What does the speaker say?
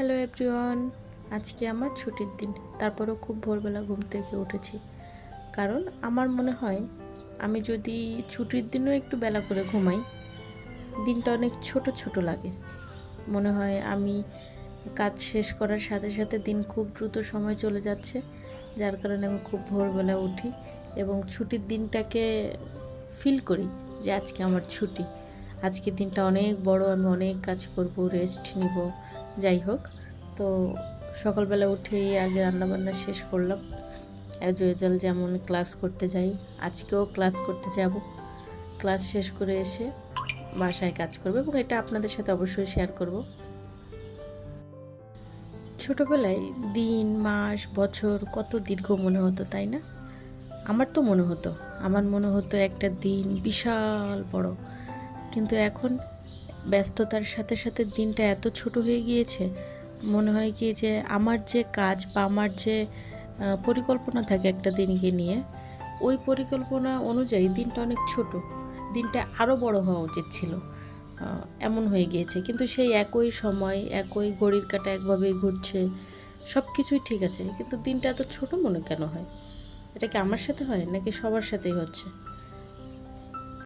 Hello everyone, আজকে আমার ছুটির দিন। তারপরেও খুব ভোরবেলা ঘুম থেকে উঠেছি, কারণ আমার মনে হয় আমি যদি ছুটির দিনও একটু বেলা করে ঘুমাই, দিনটা অনেক ছোট ছোট লাগে। মনে হয় আমি কাজ শেষ করার সাথে সাথে দিন খুব দ্রুত সময় চলে যাচ্ছে, যার কারণে আমি খুব ভোরবেলা উঠি এবং ছুটির দিনটাকে ফিল করি যে আজকে আমার ছুটি। আজকের দিনটা অনেক বড়, আমি অনেক কাজ করব, রেস্ট নিব, যাই হোক। তো সকালবেলা উঠেই আগে রান্নাবান্না শেষ করলাম। অ্যাজ ইউজুয়াল যেমন ক্লাস করতে যাই, আজকেও ক্লাস করতে যাব। ক্লাস শেষ করে এসে বাসায় কাজ করব এবং এটা আপনাদের সাথে অবশ্যই শেয়ার করব। ছোটোবেলায় দিন, মাস, বছর কত দীর্ঘ মনে হতো, তাই না? আমার মনে হতো একটা দিন বিশাল বড়। কিন্তু এখন ব্যস্ততার সাথে সাথে দিনটা এত ছোট হয়ে গিয়েছে, মনে হয় কি যে আমার যে কাজ বা আমার যে পরিকল্পনা থাকে একটা দিনকে নিয়ে, ওই পরিকল্পনা অনুযায়ী দিনটা অনেক ছোট। দিনটা আরও বড় হওয়া উচিত ছিল, এমন হয়ে গিয়েছে। কিন্তু সেই একই সময়, একই ঘড়ির কাঁটা একভাবেই ঘুরছে, সব কিছুই ঠিক আছে, কিন্তু দিনটা এত ছোট মনে কেন হয়? এটা কি আমার সাথে হয় নাকি সবার সাথেই হচ্ছে?